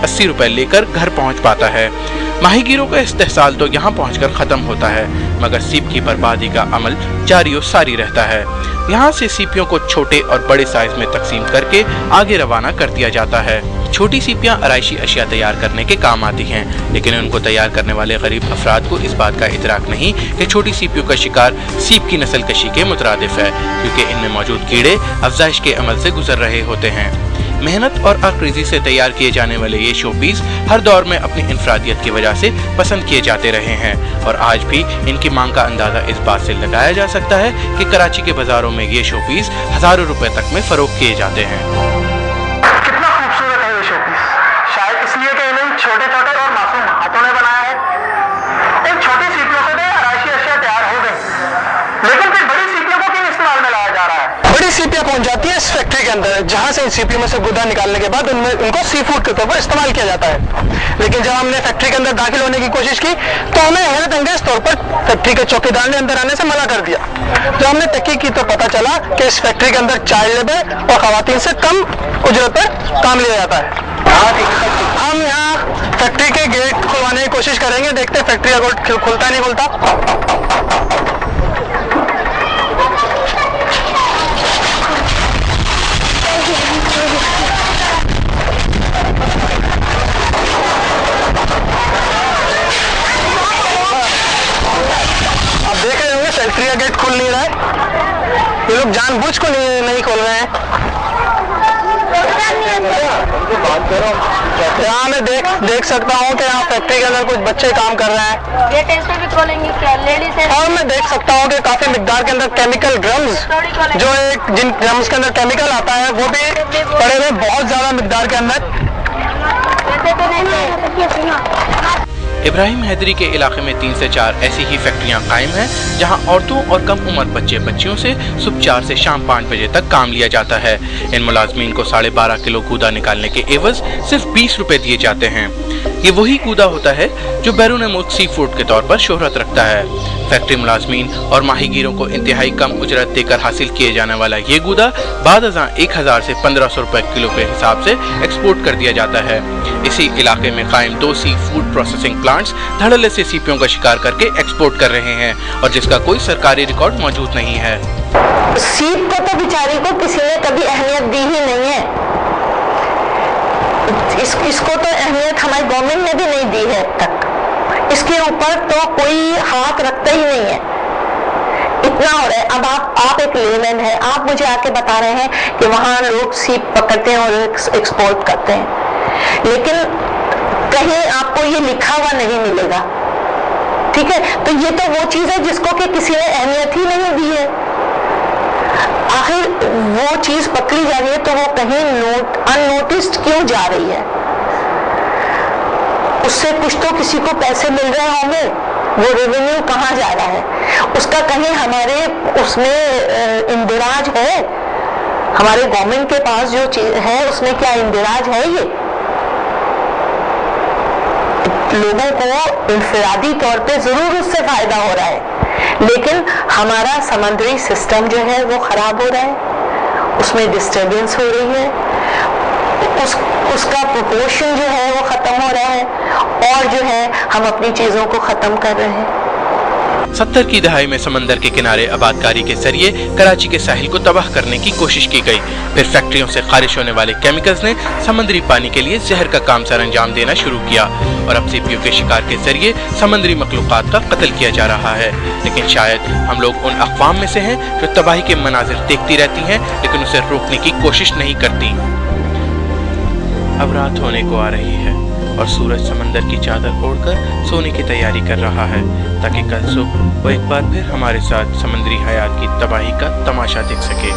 80 रुपए लेकर घर पहुंच पाता है। माहीगीरों का इस्तेहसाल तो यहाँ पहुंचकर खत्म होता है, मगर सीप की बर्बादी का अमल जारी और सारी रहता है। यहाँ से सीपियों को छोटे और बड़े साइज में तकसीम करके आगे रवाना कर दिया जाता है। छोटी सीपियाँ आराइशी अशिया तैयार करने के काम आती हैं, लेकिन उनको तैयार करने वाले गरीब अफराद को इस बात का इदराक नहीं कि छोटी सीपियों का शिकार सीप की नस्ल कशी के मुतरादिफ है, क्योंकि इनमें मौजूद कीड़े अफजाइश के अमल से गुजर रहे होते हैं। मेहनत और अक्रेज़ी से तैयार किए जाने वाले ये शो पीस हर दौर में अपनी इनफरादियत की वजह से पसंद किए जाते रहे हैं, और आज भी इनकी मांग का अंदाजा इस बात से लगाया जा सकता है कि कराची के बाजारों में ये शो पीस हजारों रुपए तक में फरोख्त किए जाते हैं। कितना खूबसूरत है ये शो पीस, शायद इसलिए कि इन्हें छोटे छोटे और मासूम हाथों ने बनाया है। इन छोटी सीपियों से आराइशी अशिया तैयार हो गई, लेकिन फिर बड़ी सीपियों को क्यों इस्तेमाल में लाया जा रहा है? बड़ी सीपियां पहुंच जाती है इस फैक्ट्री के अंदर, जहां से इन सीपियों में से गुदा निकालने के बाद उनको सी फूड के तौर पर इस्तेमाल किया जाता है। लेकिन जब हमने फैक्ट्री के अंदर दाखिल होने की कोशिश की तो हमें हैरत अंगेज तौर पर फैक्ट्री के चौकीदार ने अंदर आने से मना कर दिया। जब हमने तहकीक की तो पता चला कि इस फैक्ट्री के अंदर चाइल्ड लेबर और खवातीन से कम उजरत पर काम लिया जाता है। हम यहाँ फैक्ट्री के गेट खुलवाने की कोशिश करेंगे, देखते हैं फैक्ट्री का गेट खुलता नहीं खुलता। फैक्ट्री का गेट खुल नहीं रहा है, ये लोग जानबूझ को नहीं खोल रहे हैं। यहाँ मैं देख सकता हूँ कि यहाँ फैक्ट्री के अंदर कुछ बच्चे काम कर रहे हैं, और मैं देख सकता हूँ कि काफी मिकदार के अंदर केमिकल ड्रम्स, जो एक जिन ड्रम्स के अंदर केमिकल आता है वो भी पड़े हुए बहुत ज्यादा मिकदार के अंदर। इब्राहिम हैदरी के इलाके में 3 से 4 ऐसी ही फैक्ट्रियां कायम हैं, जहां औरतों और कम उम्र बच्चियों से सुबह 4 से शाम 5 बजे तक काम लिया जाता है। इन मुलाजमीन को 12.5 किलो कूदा निकालने के एवज सिर्फ 20 रुपए दिए जाते हैं। ये वही कूदा होता है जो बैरून मुल्क सी फूड के तौर पर शोहरत रखता है। फैक्ट्री मुलाजमीन और माहीगीरों को इंतहाई कम उजरत देकर हासिल किए जाने वाला ये कूदा बाद 1000 से 1500 रुपए किलो के हिसाब से एक्सपोर्ट कर दिया जाता है। इसी इलाके में कायम 2 सी फूड प्रोसेसिंग प्लांट्स धड़ल्ले से सीपियों का शिकार करके एक्सपोर्ट कर रहे हैं, और जिसका कोई सरकारी रिकॉर्ड मौजूद नहीं है। सीप को तो बेचारी को किसी ने कभी अहमियत दी ही नहीं है, इसको तो अहमियत हमारी गवर्नमेंट ने भी नहीं दी है अब तक। इसके ऊपर तो कोई हाथ रखता ही नहीं है। इतना हो रहा है। अब आप एक लेमैन है, आप मुझे आके बता रहे हैं कि वहां लोग सीप पकड़ते हैं और एक्सपोर्ट करते हैं, लेकिन कहीं आपको ये लिखा हुआ नहीं मिलेगा। ठीक है, तो ये तो वो चीज है जिसको कि किसी ने अहमियत ही नहीं दी है। आखिर वो चीज पकड़ी जा रही है तो वो कहीं अननोटिस्ड क्यों जा रही है? उससे कुछ तो किसी को पैसे मिल रहे होंगे, वो रेवेन्यू कहाँ जा रहा है? उसका कहीं हमारे उसमें इंदिराज है? हमारे गवर्नमेंट के पास जो चीज है उसमें क्या इंदिराज है? ये लोगों को इंफरादी तौर पे जरूर उससे फायदा हो रहा है, लेकिन हमारा समुद्री सिस्टम जो है वो खराब हो रहा है, उसमें डिस्टर्बेंस हो रही है, उसका प्रोपोर्शन जो है वो खत्म हो रहा है, और जो है हम अपनी चीजों को खत्म कर रहे हैं। 70 की दहाई में समंदर के किनारे आबादकारी के जरिए कराची के साहिल को तबाह करने की कोशिश की गई। फिर फैक्ट्रियों से खारिज होने वाले केमिकल्स ने समुद्री पानी के लिए जहर का काम सर अंजाम देना शुरू किया, और अब सीपियों के शिकार के जरिए समुद्री मखलूकात का कत्ल किया जा रहा है। लेकिन शायद हम लोग उन अक़वाम में से हैं जो तबाही के मनाजिर देखती रहती हैं, लेकिन उसे रोकने की कोशिश नहीं करती। अब रात होने को आ रही है और सूरज समंदर की चादर ओढ़कर सोने की तैयारी कर रहा है, ताकि कल सुबह वो एक बार फिर हमारे साथ समुद्री हयात की तबाही का तमाशा देख सके।